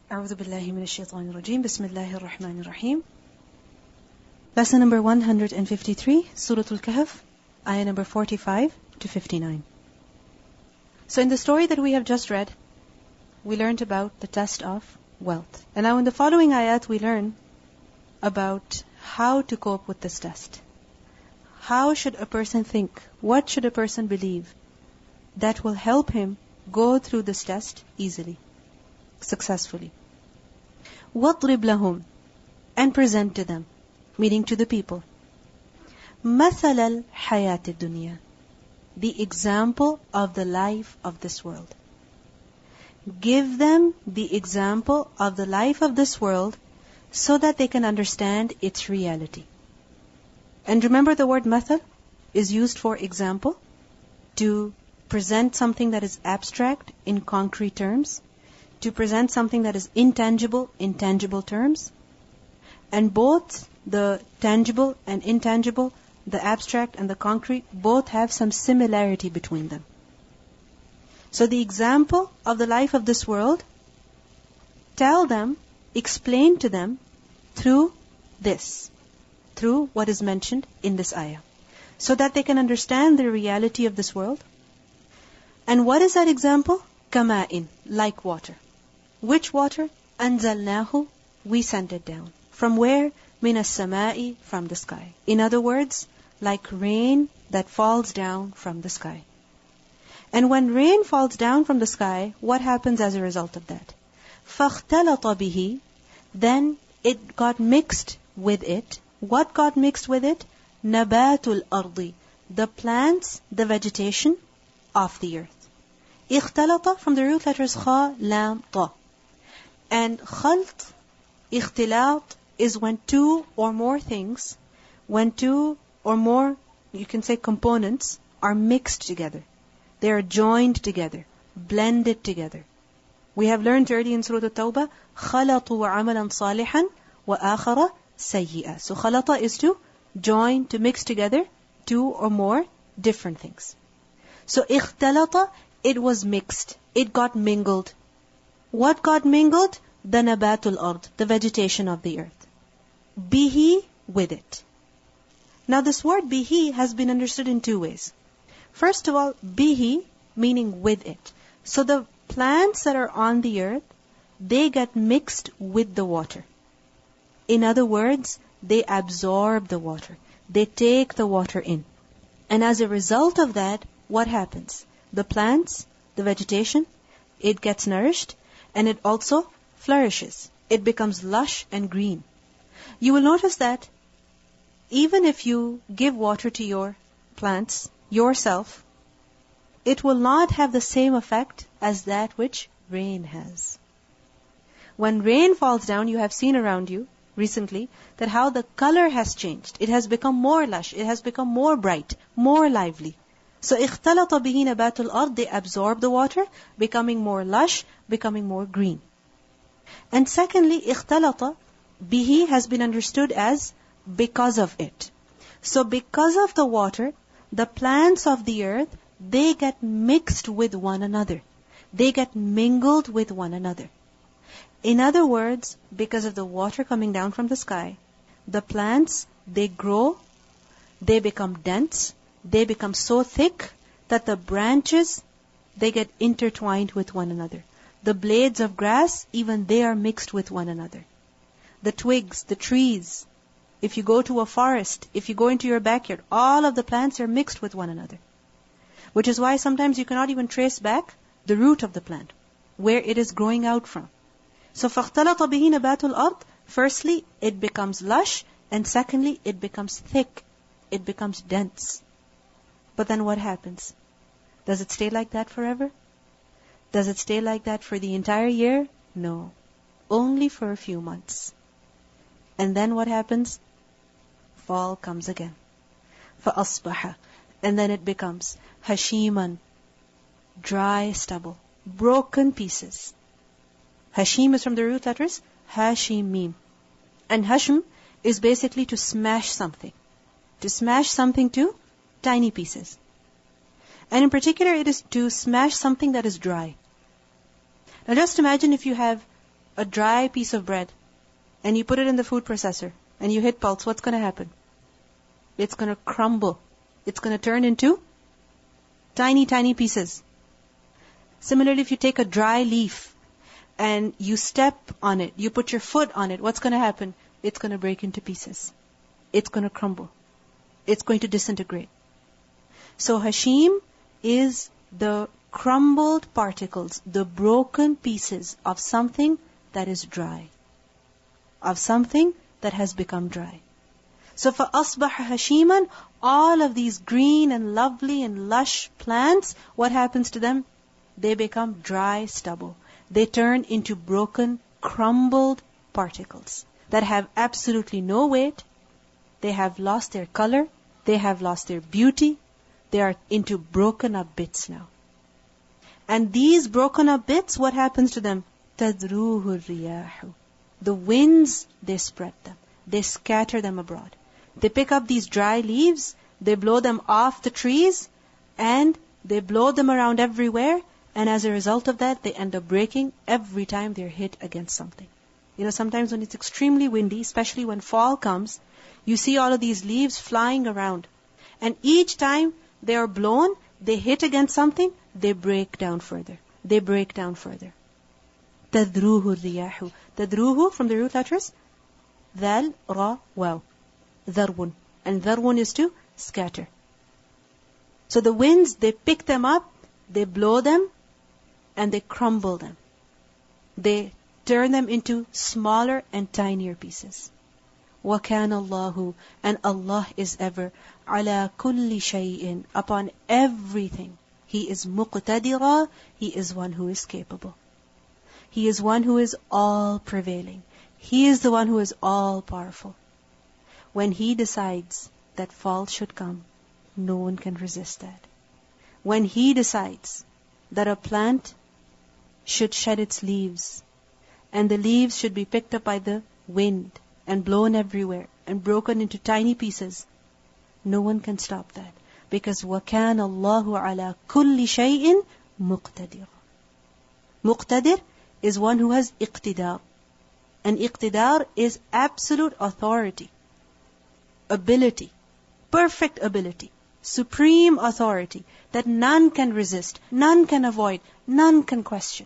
أعوذ بالله من الشيطان الرجيم. بسم الله الرحمن الرحيم. Lesson number 153, Surah Al-Kahf, ayah number 45 to 59. So in the story that we have just read, we learned about the test of wealth. And now in the following ayat, we learn about how to cope with this test. How should a person think? What should a person believe that will help him go through this test easily, successfully? وَاضْرِبْ لَهُمْ, and present to them, meaning to the people, مَثَلَ الْحَيَاةِ الدُّنْيَا, the example of the life of this world. Give them the example of the life of this world so that they can understand its reality. And remember, the word mathal is used for example, to present something that is abstract in concrete terms, to present something that is intangible in tangible terms. And both the tangible and intangible, the abstract and the concrete, both have some similarity between them. So the example of the life of this world, tell them, explain to them through this, through what is mentioned in this ayah, so that they can understand the reality of this world. And what is that example? كَمَاءٍ, like water. Which water? أَنزَلْنَاهُ, we sent it down. From where? مِنَ السَّمَاءِ, from the sky. In other words, like rain that falls down from the sky. And when rain falls down from the sky, what happens as a result of that? فَاخْتَلَطَ بِهِ, then it got mixed with it. What got mixed with it? نَبَاتُ الْأَرْضِ, the plants, the vegetation of the earth. اختلط, from the root letters خا, لام, طا. And خلط, اختلاط, is when two or more things, when two or more, you can say components, are mixed together. They are joined together, blended together. We have learned early in Surah At-Tawbah, خَلَطُوا عَمَلًا صَالِحًا وَآخَرَ سَيِّئًا. So خَلَطَ is to join, to mix together two or more different things. So اختلط, it was mixed. It got mingled. What got mingled? The nabatul ard, the vegetation of the earth. Bihi, with it. Now this word bihi has been understood in two ways. First of all, bihi, meaning with it. So the plants that are on the earth, they get mixed with the water. In other words, they absorb the water. They take the water in. And as a result of that, what happens? The plants, the vegetation, it gets nourished and it also flourishes. It becomes lush and green. You will notice that even if you give water to your plants yourself, it will not have the same effect as that which rain has. When rain falls down, you have seen around you recently that how the color has changed. It has become more lush. It has become more bright, more lively. So اختلط به نبات الأرض, they absorb the water, becoming more lush, becoming more green. And secondly, اختلط به has been understood as because of it. So because of the water, the plants of the earth, they get mixed with one another. They get mingled with one another. In other words, because of the water coming down from the sky, the plants, they grow, they become dense, they become so thick that the branches, they get intertwined with one another. The blades of grass, even they are mixed with one another. The twigs, the trees, if you go to a forest, if you go into your backyard, all of the plants are mixed with one another. Which is why sometimes you cannot even trace back the root of the plant, where it is growing out from. So فَاخْتَلَطَ بِهِ نَبَاتُ الْأَرْضِ, firstly, it becomes lush, and secondly, it becomes thick. It becomes dense. But then what happens? Does it stay like that forever? Does it stay like that for the entire year? No. Only for a few months. And then what happens? Fall comes again. فَأَصْبَحَ, and then it becomes hashiman, dry stubble, broken pieces. Hashim is from the root letters Hashimim. And Hashm is basically to smash something. To smash something to tiny pieces. And in particular, it is to smash something that is dry. Now just imagine if you have a dry piece of bread and you put it in the food processor and you hit pulse, what's going to happen? It's going to crumble. It's going to turn into tiny, tiny pieces. Similarly, if you take a dry leaf and you step on it, you put your foot on it, what's going to happen? It's going to break into pieces. It's going to crumble. It's going to disintegrate. So hashim is the crumbled particles, the broken pieces of something that is dry, of something that has become dry. So فَأَصْبَحَ هَشِيمًا, all of these green and lovely and lush plants, what happens to them? They become dry stubble. They turn into broken, crumbled particles that have absolutely no weight. They have lost their color. They have lost their beauty. They are into broken up bits now. And these broken up bits, what happens to them? تَذْرُوهُ الرِّيَاحُ. The winds, they spread them. They scatter them abroad. They pick up these dry leaves, they blow them off the trees, and they blow them around everywhere, and as a result of that, they end up breaking every time they're hit against something. You know, sometimes when it's extremely windy, especially when fall comes, you see all of these leaves flying around. And each time they are blown, they hit against something, they break down further. They break down further. تَذْرُوهُ الرِّيَاحُ. تَذْرُوهُ from the root letters, ذَل, را, واو. ذَرْوٌ. And ذَرْوٌ is to scatter. So the winds, they pick them up, they blow them, and they crumble them. They turn them into smaller and tinier pieces. وَكَانَ اللَّهُ, and Allah is ever عَلَى كُلِّ شَيْءٍ, upon everything. He is مُقْتَدِرًا, He is one who is capable. He is one who is all prevailing. He is the one who is all powerful. When He decides that fall should come, no one can resist that. When He decides that a plant should shed its leaves, and the leaves should be picked up by the wind and blown everywhere and broken into tiny pieces, no one can stop that. Because وَكَانَ اللَّهُ عَلَى كُلِّ شَيْءٍ مُقْتَدِرًا. Muqtadir is one who has iqtidar. And iqtidar is absolute authority, ability, perfect ability, supreme authority that none can resist, none can avoid, none can question.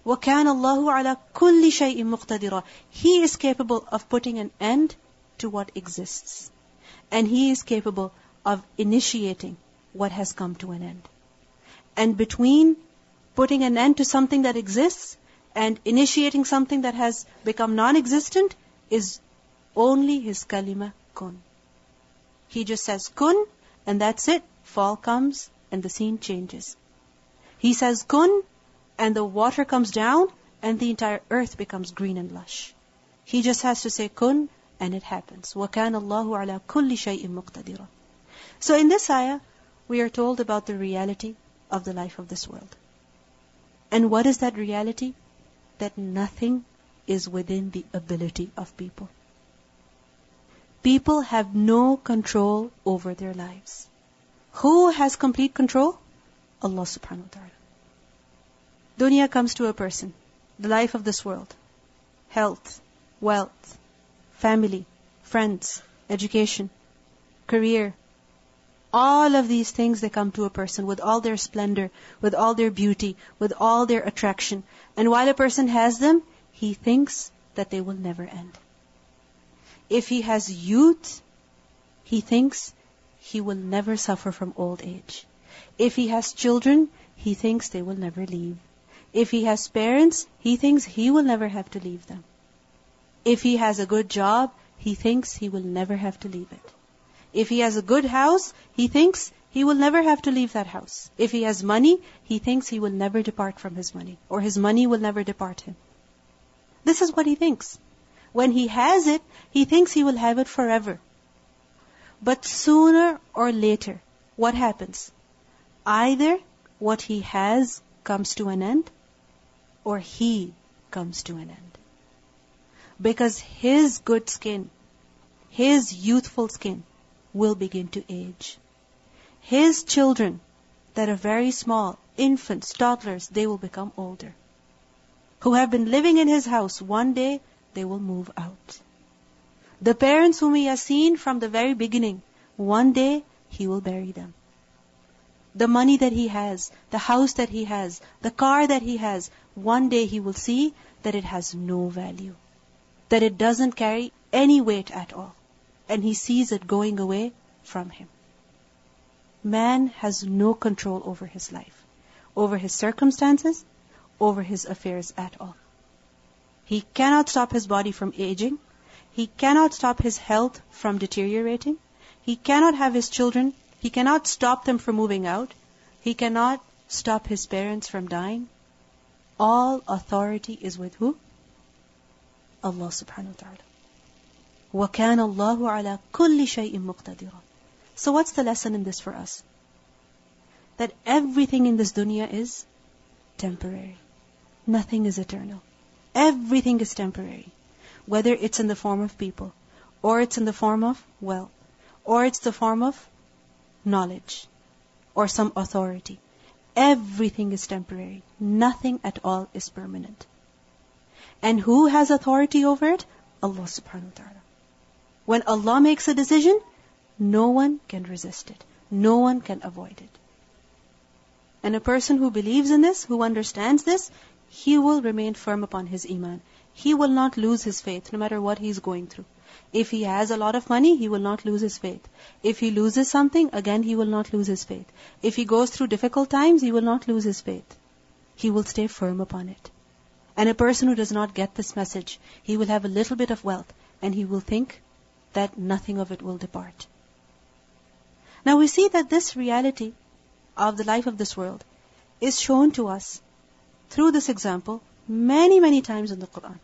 وَكَانَ اللَّهُ عَلَى كُلِّ شَيْءٍ مُقْتَدِرًا. He is capable of putting an end to what exists. And He is capable of initiating what has come to an end. And between putting an end to something that exists and initiating something that has become non-existent is only His kalima kun. He just says kun, and that's it. Fall comes and the scene changes. He says kun, and the water comes down and the entire earth becomes green and lush. He just has to say kun, and it happens. وَكَانَ اللَّهُ عَلَى كُلِّ شَيْءٍ مُقْتَدِرًا. So in this ayah, we are told about the reality of the life of this world. And what is that reality? That nothing is within the ability of people. People have no control over their lives. Who has complete control? Allah subhanahu wa ta'ala. Dunya comes to a person, the life of this world, health, wealth, family, friends, education, career. All of these things, they come to a person with all their splendor, with all their beauty, with all their attraction. And while a person has them, he thinks that they will never end. If he has youth, he thinks he will never suffer from old age. If he has children, he thinks they will never leave. If he has parents, he thinks he will never have to leave them. If he has a good job, he thinks he will never have to leave it. If he has a good house, he thinks he will never have to leave that house. If he has money, he thinks he will never depart from his money, or his money will never depart him. This is what he thinks. When he has it, he thinks he will have it forever. But sooner or later, what happens? Either what he has comes to an end, or he comes to an end. Because his good skin, his youthful skin, will begin to age. His children that are very small, infants, toddlers, they will become older. who have been living in his house, one day they will move out. The parents whom he has seen from the very beginning, one day he will bury them. The money that he has, the house that he has, the car that he has, one day he will see that it has no value, that it doesn't carry any weight at all, and he sees it going away from him. Man has no control over his life, over his circumstances, over his affairs at all. He cannot stop his body from aging. He cannot stop his health from deteriorating. He cannot have his children. He cannot stop them from moving out. He cannot stop his parents from dying. All authority is with who? Allah subhanahu wa ta'ala. وَكَانَ اللَّهُ عَلَى كُلِّ شَيْءٍ مُقْتَدِرًا. So what's the lesson in this for us? That everything in this dunya is temporary. Nothing is eternal. Everything is temporary. Whether it's in the form of people, or it's in the form of wealth, or it's the form of knowledge, or some authority. Everything is temporary. Nothing at all is permanent. And who has authority over it? Allah subhanahu wa ta'ala. When Allah makes a decision, no one can resist it. No one can avoid it. And a person who believes in this, who understands this, he will remain firm upon his iman. He will not lose his faith, no matter what he's going through. If he has a lot of money, he will not lose his faith. If he loses something, again he will not lose his faith. If he goes through difficult times, he will not lose his faith. He will stay firm upon it. And a person who does not get this message, he will have a little bit of wealth, and he will think that nothing of it will depart. Now we see that this reality of the life of this world is shown to us through this example many, many times in the Quran.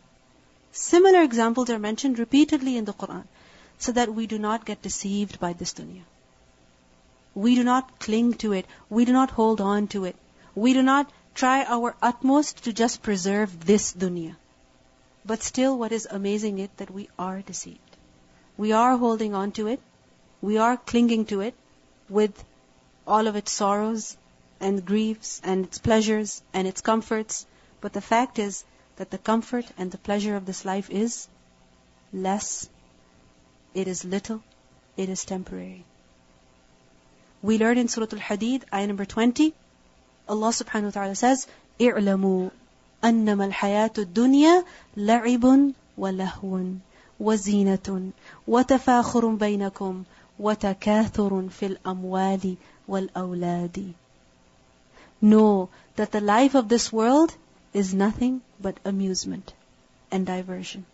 Similar examples are mentioned repeatedly in the Quran, so that we do not get deceived by this dunya. We do not cling to it. We do not hold on to it. We do not try our utmost to just preserve this dunya. But still, what is amazing is that we are deceived. We are holding on to it. We are clinging to it with all of its sorrows and griefs and its pleasures and its comforts. But the fact is that the comfort and the pleasure of this life is less, it is little, it is temporary. We learn in Surah Al-Hadid, ayah number 20, Allah subhanahu wa ta'ala says, اِعْلَمُوا أَنَّمَا الْحَيَاةُ الدُّنْيَا لَعِبٌ وَلَهْوٌ وَزِينَةٌ وَتَفَاخُرٌ بَيْنَكُمْ وَتَكَاثُرٌ فِي الْأَمْوَالِ وَالْأَوْلَادِ. Know that the life of this world is nothing but amusement and diversion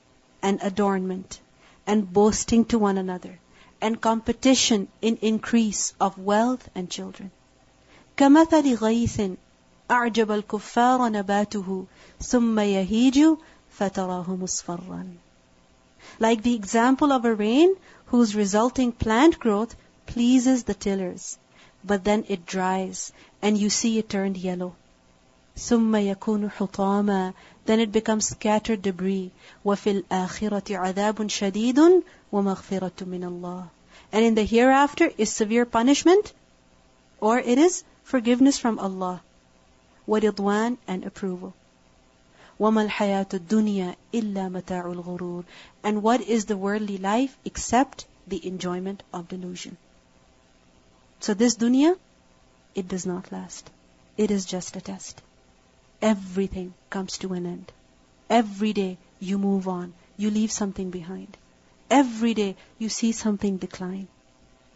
and adornment and boasting to one another and competition in increase of wealth and children. كَمَثَلِ غَيْثٍ أَعْجَبَ الْكُفَّارَ نَبَاتُهُ ثُمَّ يَهِيجُ فَتَرَاهُ مُصْفَرًّا. Like the example of a rain whose resulting plant growth pleases the tillers, but then it dries and you see it turned yellow. ثُمَّ يَكُونُ حُطَامًا. Then it becomes scattered debris. وَفِي الْآخِرَةِ عَذَابٌ شَدِيدٌ وَمَغْفِرَةٌ مِّنَ اللَّهِ. And in the hereafter is severe punishment, or it is forgiveness from Allah. وَرِضْوَانٌ and approval. وَمَا الْحَيَاةُ الدُّنْيَا إِلَّا مَتَاعُ الْغُرُورِ. And what is the worldly life except the enjoyment of delusion? So this dunya, it does not last. It is just a test. Everything comes to an end. Every day you move on. You leave something behind. Every day you see something decline.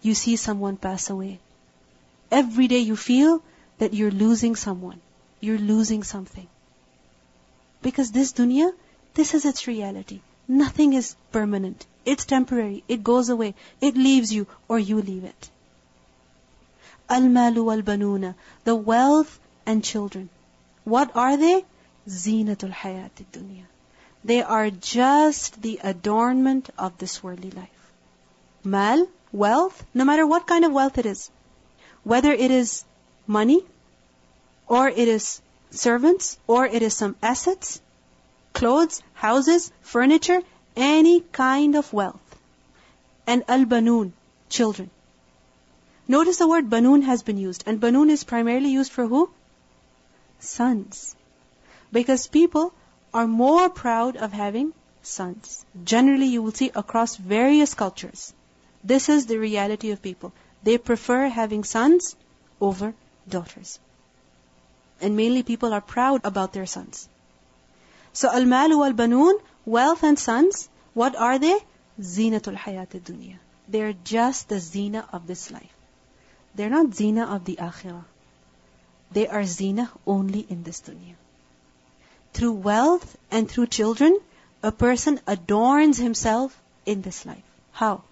You see someone pass away. Every day you feel that you're losing someone. You're losing something. Because this dunya, this is its reality. Nothing is permanent. It's temporary. It goes away. It leaves you or you leave it. Al-malu wal-banuna. The wealth and children. What are they? Zinatul hayati dunya. They are just the adornment of this worldly life. Mal, wealth, no matter what kind of wealth it is. Whether it is money, or it is servants, or it is some assets, clothes, houses, furniture, any kind of wealth. And al-banun, children. Notice the word banun has been used. And banun is primarily used for who? Sons. Because people are more proud of having sons. Generally, you will see across various cultures. This is the reality of people. They prefer having sons over daughters. And mainly people are proud about their sons. So, al-malu wal-banoon, wealth and sons, what are they? Zinatul hayat dunya. They're just the zina of this life. They're not zina of the akhirah. They are zina only in this dunya. Through wealth and through children, a person adorns himself in this life. How?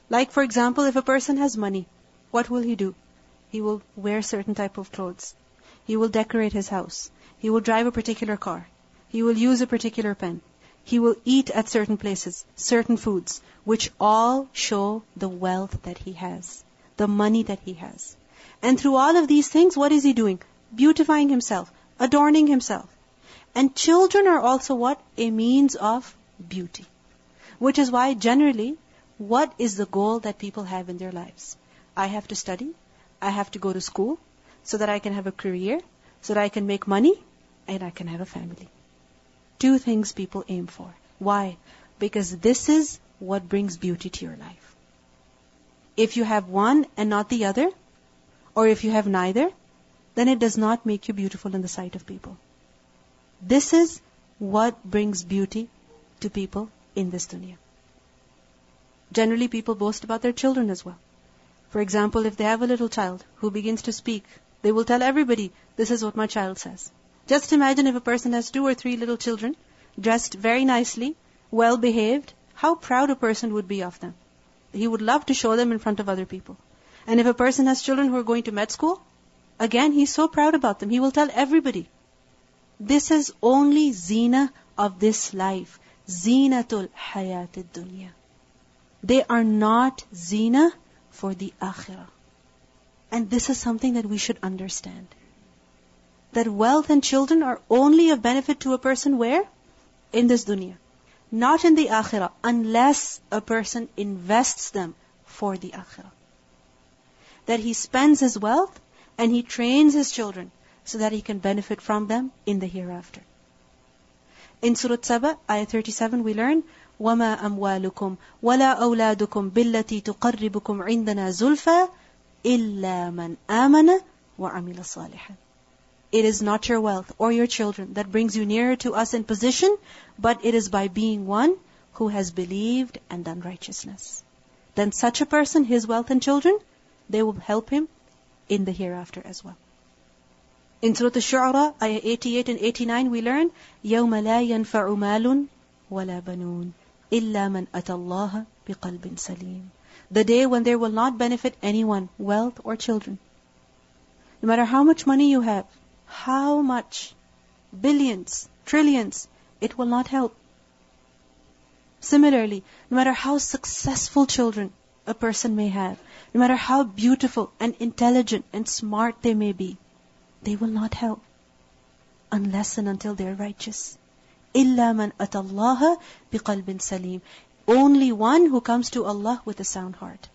Like for example, if a person has money, what will he do? He will wear certain type of clothes. He will decorate his house. He will drive a particular car. He will use a particular pen. He will eat at certain places, certain foods, which all show the wealth that he has, the money that he has. And through all of these things, what is he doing? Beautifying himself, adorning himself. And children are also what? A means of beauty. Which is why generally, what is the goal that people have in their lives? I have to study, I have to go to school, so that I can have a career, so that I can make money, and I can have a family. Two things people aim for. Why? Because this is what brings beauty to your life. If you have one and not the other, or if you have neither, then it does not make you beautiful in the sight of people. This is what brings beauty to people in this dunya. Generally, people boast about their children as well. For example, if they have a little child who begins to speak, they will tell everybody, this is what my child says. Just imagine if a person has 2 or 3 little children, dressed very nicely, well behaved, how proud a person would be of them. He would love to show them in front of other people. And if a person has children who are going to med school, again, he's so proud about them. He will tell everybody. This is only zina of this life. Zinatul hayatid dunya. They are not zina for the akhirah. And this is something that we should understand. That wealth and children are only of benefit to a person where? In this dunya. Not in the akhirah, unless a person invests them for the akhirah. That he spends his wealth and he trains his children so that he can benefit from them in the hereafter. In Surah Saba, Ayat 37, we learn, وَمَا أَمْوَالُكُمْ وَلَا أَوْلَادُكُمْ بِالَّتِي تُقَرِّبُكُمْ عِنْدَنَا زُلْفَى إِلَّا مَنْ آمَنَ وَعَمِلَ صَالِحًا. It is not your wealth or your children that brings you nearer to us in position, but it is by being one who has believed and done righteousness. Then such a person, his wealth and children, they will help him in the hereafter as well. In Surah Al-Shu'ara, ayah 88 and 89, we learn, يَوْمَ لَا يَنْفَعُ مَالٌ وَلَا بَنُونَ إِلَّا مَنْ أَتَى اللَّهَ بِقَلْبٍ سَلِيمٍ. The day when there will not benefit anyone, wealth or children. No matter how much money you have, how much, billions, trillions, it will not help. Similarly, no matter how successful children a person may have, no matter how beautiful and intelligent and smart they may be, they will not help unless and until they are righteous. إِلَّا مَنْ أَتَى اللَّهَ بِقَلْبٍ سَلِيمٍ. Only one who comes to Allah with a sound heart.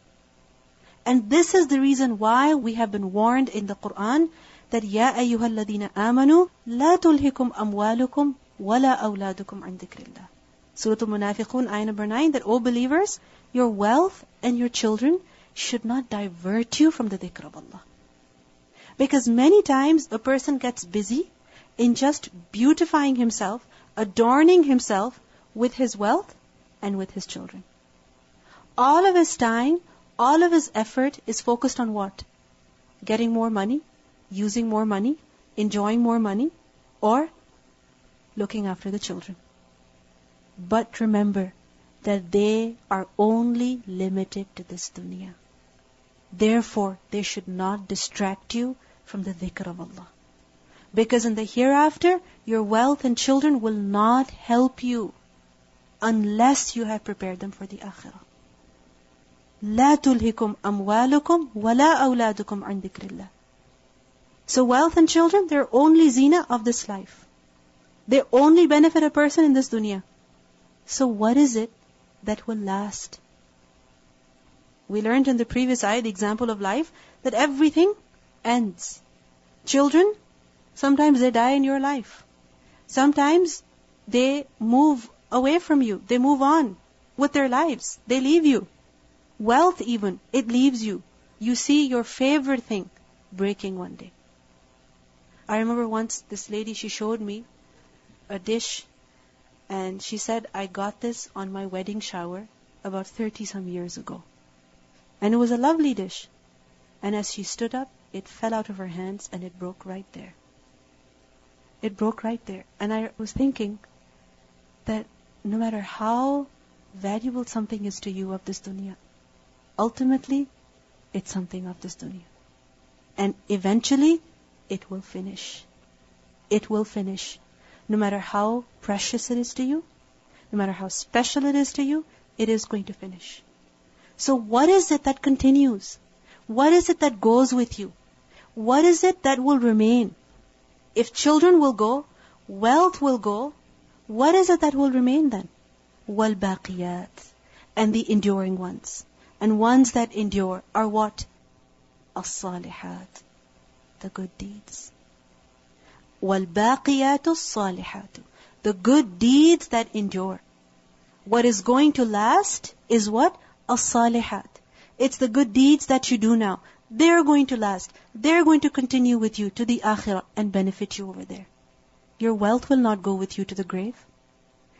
And this is the reason why we have been warned in the Quran that يَا أَيُّهَا الَّذِينَ آمَنُوا لَا تُلْهِكُمْ أَمْوَالُكُمْ وَلَا أَوْلَادُكُمْ عَنْ ذِكْرِ اللَّهِ. Surah Al-Munafiqun, ayah number 9, that, O believers, your wealth and your children should not divert you from the dhikr of Allah. Because many times a person gets busy in just beautifying himself, adorning himself with his wealth and with his children. All of his time, all of his effort is focused on what? Getting more money, using more money, enjoying more money, or looking after the children. But remember that they are only limited to this dunya. Therefore, they should not distract you from the dhikr of Allah. Because in the hereafter, your wealth and children will not help you unless you have prepared them for the akhirah. لا تلهكم أموالكم ولا أولادكم عن ذكر الله. So wealth and children, they're only zina of this life. They only benefit a person in this dunya. So what is it that will last? We learned in the previous ayah, the example of life, that everything ends. Children, sometimes they die in your life. Sometimes they move away from you. They move on with their lives. They leave you. Wealth even, it leaves you. You see your favorite thing breaking one day. I remember once this lady, she showed me a dish and she said, I got this on my wedding shower about 30 some years ago. And it was a lovely dish. And as she stood up, it fell out of her hands and it broke right there. It broke right there. And I was thinking that no matter how valuable something is to you of this dunya, ultimately, it's something of this dunya. And eventually, it will finish. It will finish. No matter how precious it is to you, no matter how special it is to you, it is going to finish. So what is it that continues? What is it that goes with you? What is it that will remain? If children will go, wealth will go, what is it that will remain then? وَالْبَاقِيَاتِ, and the enduring ones. And ones that endure are what? الصالحات, the good deeds. وَالْبَاقِيَاتُ الصَّالِحَاتُ, the good deeds that endure. What is going to last is what? الصالحات. It's the good deeds that you do now. They're going to last. They're going to continue with you to the akhirah and benefit you over there. Your wealth will not go with you to the grave.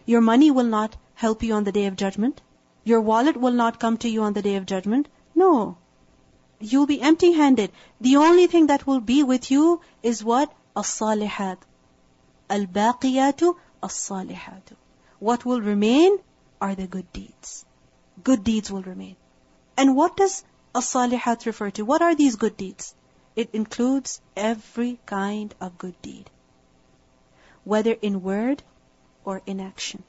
Your money will not help you on the day of judgment. Your wallet will not come to you on the day of judgment. No. You'll be empty-handed. The only thing that will be with you is what? As-salihat. Al-baqiyatu as-salihatu. What will remain are the good deeds. Good deeds will remain. And what does as-salihat refer to? What are these good deeds? It includes every kind of good deed. Whether in word or in action.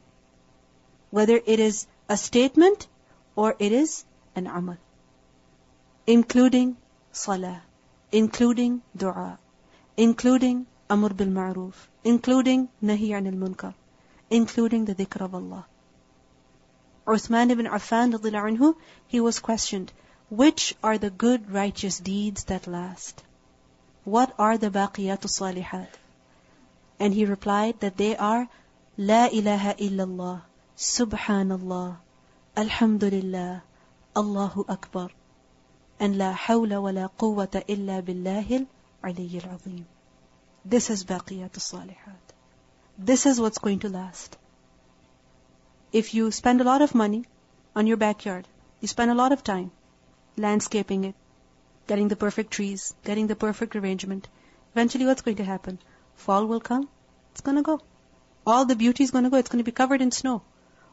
Whether it is a statement or it is an amal. Including salah, including dua, including amr bil ma'roof, including nahi anil munkar, including the dhikr of Allah. Uthman ibn Affan radhiyallahu anhu, he was questioned, which are the good righteous deeds that last? What are the baqiyatu salihat? And he replied that they are La ilaha illallah, Subhanallah, Alhamdulillah, Allahu Akbar, and La hawla wa la quwwata illa billahil aliyyil azim. This is baqiyatu salihat. This is what's going to last. If you spend a lot of money on your backyard, you spend a lot of time landscaping it, getting the perfect trees, getting the perfect arrangement, eventually what's going to happen? Fall will come, it's going to go. All the beauty is going to go, it's going to be covered in snow.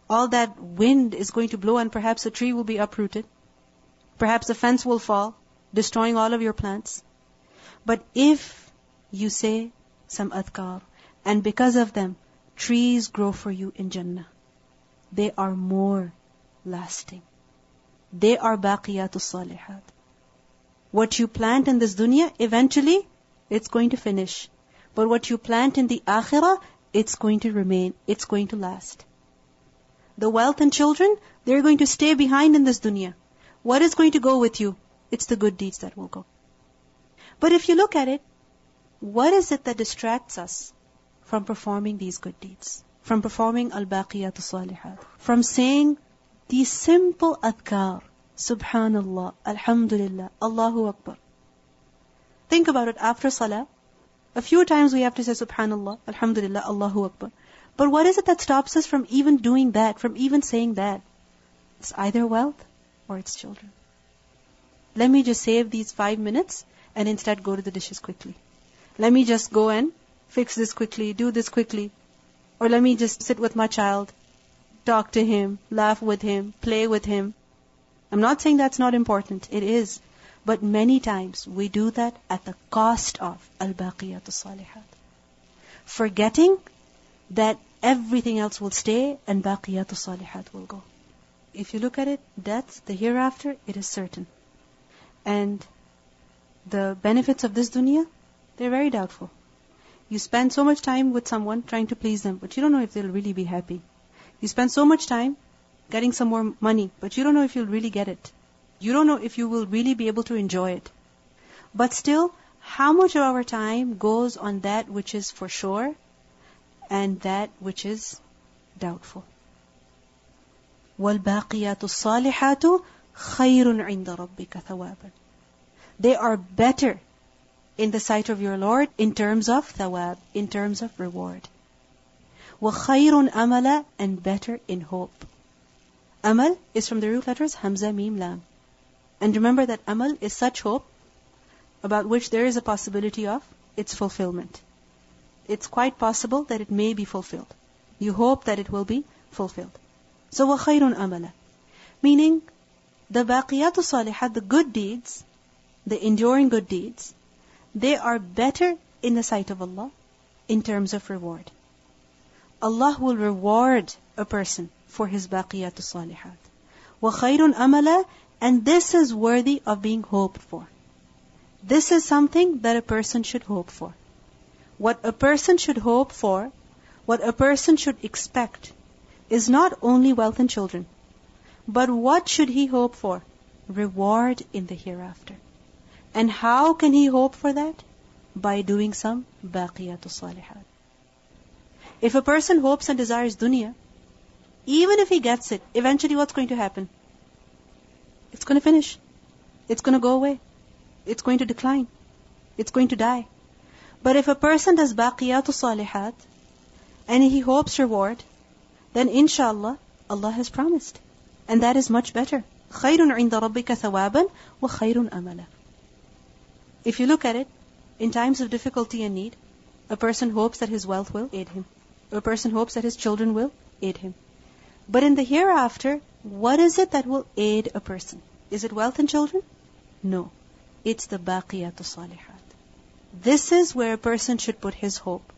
All that wind is going to blow and perhaps a tree will be uprooted. Perhaps a fence will fall, destroying all of your plants. But if you say some adhkar, and because of them, trees grow for you in Jannah, they are more lasting. They are baqiyatu salihat. What you plant in this dunya, eventually, it's going to finish. But what you plant in the akhirah, it's going to remain, it's going to last. The wealth and children, they're going to stay behind in this dunya. What is going to go with you? It's the good deeds that will go. But if you look at it, what is it that distracts us from performing these good deeds? From performing al-baqiyatu salihat? From saying these simple adhkar, Subhanallah, Alhamdulillah, Allahu Akbar. Think about it, after salah, a few times we have to say Subhanallah, Alhamdulillah, Allahu Akbar. But what is it that stops us from even doing that, from even saying that? It's either wealth or it's children. Let me just save these 5 minutes and instead go to the dishes quickly. Let me just go and fix this quickly, do this quickly. Or let me just sit with my child, talk to him, laugh with him, play with him. I'm not saying that's not important. It is. But many times we do that at the cost of al-baqiyatu salihat. Forgetting that everything else will stay and baqiyatu salihat will go. If you look at it, death, the hereafter, it is certain. And the benefits of this dunya, they're very doubtful. You spend so much time with someone trying to please them, but you don't know if they'll really be happy. You spend so much time getting some more money, but you don't know if you'll really get it. You don't know if you will really be able to enjoy it. But still, how much of our time goes on that which is for sure, and that which is doubtful. وَالْبَاقِيَاتُ الصَّالِحَاتُ خَيْرٌ عِنْدَ رَبِّكَ ثَوَابًا. They are better in the sight of your Lord in terms of thawab, in terms of reward. وَخَيْرٌ أَمَلًا, and better in hope. Amal is from the root letters Hamza, Mim, Lam. And remember that amal is such hope about which there is a possibility of its fulfillment. It's quite possible that it may be fulfilled. You hope that it will be fulfilled. So وَخَيْرٌ أَمَلًا, meaning the baqiyatu salihat, the good deeds, the enduring good deeds, they are better in the sight of Allah in terms of reward. Allah will reward a person for his baqiyatu salihat. وَخَيْرٌ أَمَلًا, and this is worthy of being hoped for. This is something that a person should hope for. What a person should hope for, what a person should expect, is not only wealth and children, but what should he hope for? Reward in the hereafter. And how can he hope for that? By doing some baqiyatu salihat. If a person hopes and desires dunya, even if he gets it, eventually what's going to happen? It's going to finish. It's going to go away. It's going to decline. It's going to die. But if a person does baqiyatu salihat, and he hopes reward, then inshallah, Allah has promised. And that is much better. خَيْرٌ عِنْدَ رَبِّكَ ثَوَابًا وَخَيْرٌ أَمَلًا. If you look at it, in times of difficulty and need, a person hopes that his wealth will aid him. A person hopes that his children will aid him. But in the hereafter, what is it that will aid a person? Is it wealth and children? No. It's the baqiyatu salihat. This is where a person should put his hope.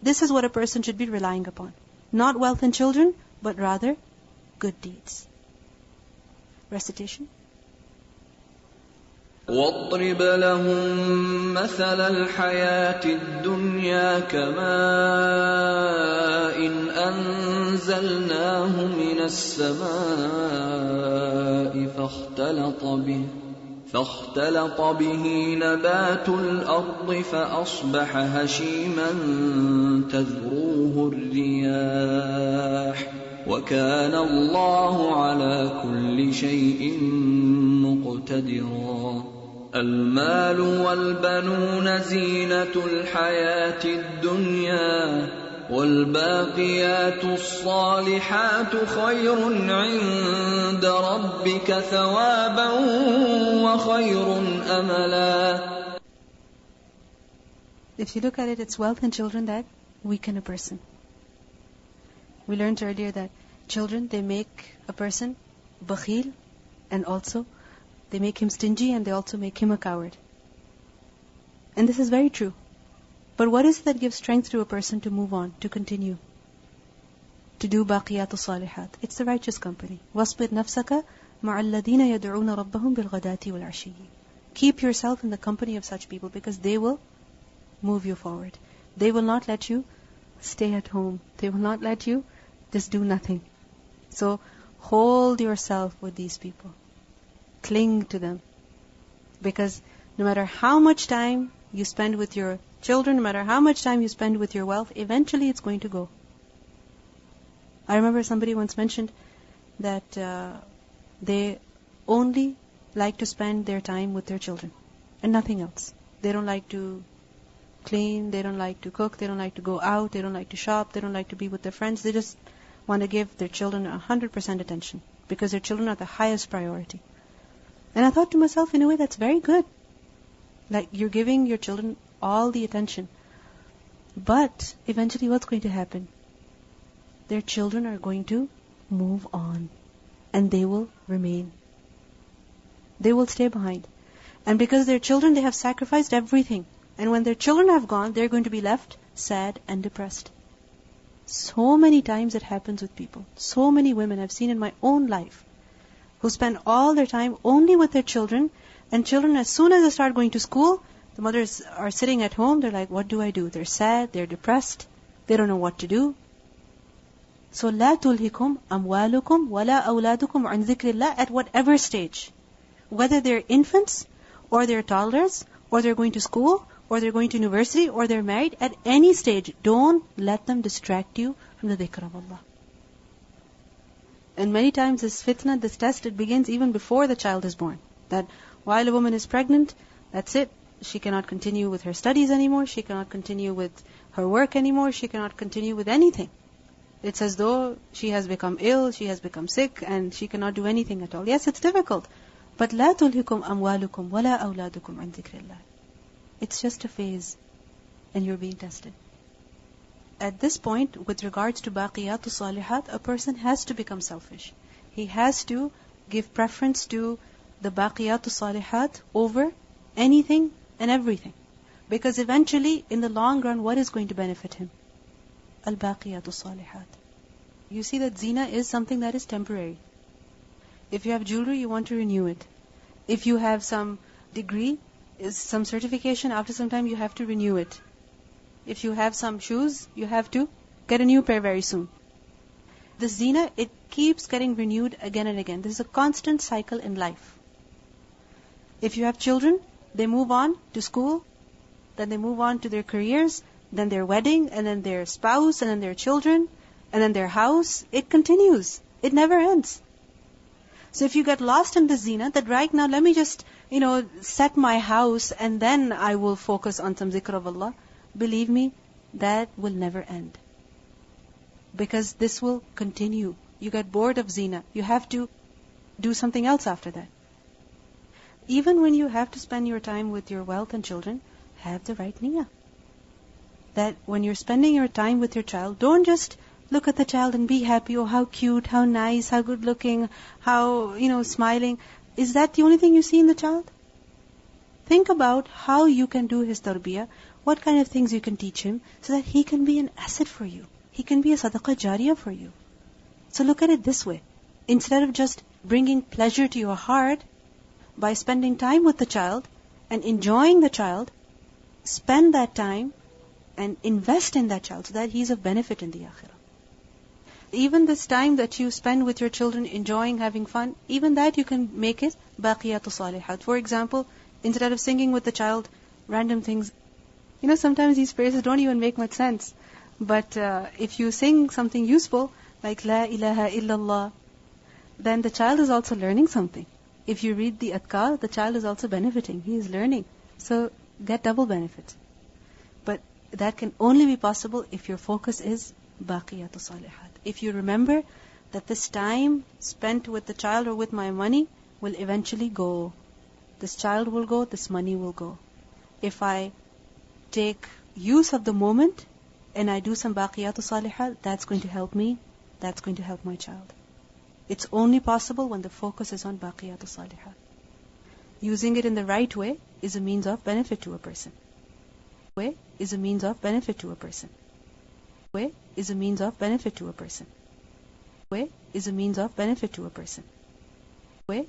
This is what a person should be relying upon. Not wealth and children, but rather good deeds. Recitation. وَاضْرِبْ لَهُم مَّثَلَ الْحَيَاةِ الدُّنْيَا كَمَاءٍ أَنزَلْنَاهُ مِنَ السَّمَاءِ فاختلط به نبات الأرض فأصبح هشيما تذروه الرياح وكان الله على كل شيء مقتدرا. المال والبنون زينة الحياة الدنيا والباقيات الصالحات خير عند ربك ثوابا وخير أملا. If you look at it, it's wealth and children that weaken a person. We learned earlier that children, they make a person bakhil, and also they make him stingy, and they also make him a coward. And this is very true. But what is it that gives strength to a person to move on, to continue, to do baqiyatu salihat? It's the righteous company. وَاصْبِرْ نَفْسَكَ مَعَ الَّذِينَ يَدْعُونَ رَبَّهُمْ بِالْغَدَاةِ وَالْعَشِيِّ. Keep yourself in the company of such people, because they will move you forward. They will not let you stay at home. They will not let you just do nothing. So hold yourself with these people. Cling to them. Because no matter how much time you spend with your children, no matter how much time you spend with your wealth, eventually it's going to go. I remember somebody once mentioned that they only like to spend their time with their children and nothing else. They don't like to clean, they don't like to cook, they don't like to go out, they don't like to shop, they don't like to be with their friends. They just want to give their children 100% attention because their children are the highest priority. And I thought to myself, in a way, that's very good. Like, you're giving your children all the attention. But eventually what's going to happen? Their children are going to move on. And they will remain. They will stay behind. And because they're children, they have sacrificed everything. And when their children have gone, they're going to be left sad and depressed. So many times it happens with people. So many women I've seen in my own life who spend all their time only with their children. And children, as soon as they start going to school, the mothers are sitting at home. They're like, what do I do? They're sad. They're depressed. They don't know what to do. So لا تلهكم أموالكم ولا أولادكم عن ذكر الله, at whatever stage. Whether they're infants, or they're toddlers, or they're going to school, or they're going to university, or they're married, at any stage, don't let them distract you from the dhikr of Allah. And many times this fitna, this test, it begins even before the child is born. That while a woman is pregnant, that's it. She cannot continue with her studies anymore. She cannot continue with her work anymore. She cannot continue with anything. It's as though she has become ill, she has become sick, and she cannot do anything at all. Yes, it's difficult. But لَا تُلْهِكُمْ أَمْوَالُكُمْ وَلَا أَوْلَادُكُمْ عَنْ ذِكْرِ اللَّهِ. It's just a phase, and you're being tested. At this point, with regards to baqiyatu salihat, a person has to become selfish. He has to give preference to the baqiyatu salihat over anything and everything. Because eventually, in the long run, what is going to benefit him? Al-baqiyatu salihat. You see that zina is something that is temporary. If you have jewelry, you want to renew it. If you have some degree, some certification, after some time you have to renew it. If you have some shoes, you have to get a new pair very soon. The zina, it keeps getting renewed again and again. This is a constant cycle in life. If you have children, they move on to school, then they move on to their careers, then their wedding, and then their spouse, and then their children, and then their house. It continues. It never ends. So if you get lost in the zina, that right now, let me just, set my house, and then I will focus on some zikr of Allah. Believe me, that will never end. Because this will continue. You get bored of zina. You have to do something else after that. Even when you have to spend your time with your wealth and children, have the right niyyah. That when you're spending your time with your child, don't just look at the child and be happy, oh how cute, how nice, how good looking, how, smiling. Is that the only thing you see in the child? Think about how you can do his tarbiyah, what kind of things you can teach him, so that he can be an asset for you. He can be a sadaqah jariyah for you. So look at it this way. Instead of just bringing pleasure to your heart by spending time with the child and enjoying the child, spend that time and invest in that child so that he's of benefit in the akhirah. Even this time that you spend with your children enjoying, having fun, even that you can make it baqiyatu salihat. For example, instead of singing with the child random things, sometimes these phrases don't even make much sense. But if you sing something useful, like La ilaha illallah, then the child is also learning something. If you read the adkar, the child is also benefiting. He is learning. So get double benefit. But that can only be possible if your focus is baqiyatu salihat. If you remember that this time spent with the child or with my money will eventually go. This child will go, this money will go. If I take use of the moment and I do some baqiyatu salihat, that's going to help me, that's going to help my child. It's only possible when the focus is on baqiyatu salihat. Using it in the right way is a means of benefit to a person. Way is a means of benefit to a person. Way is a means of benefit to a person. Way is a means of benefit to a person. Way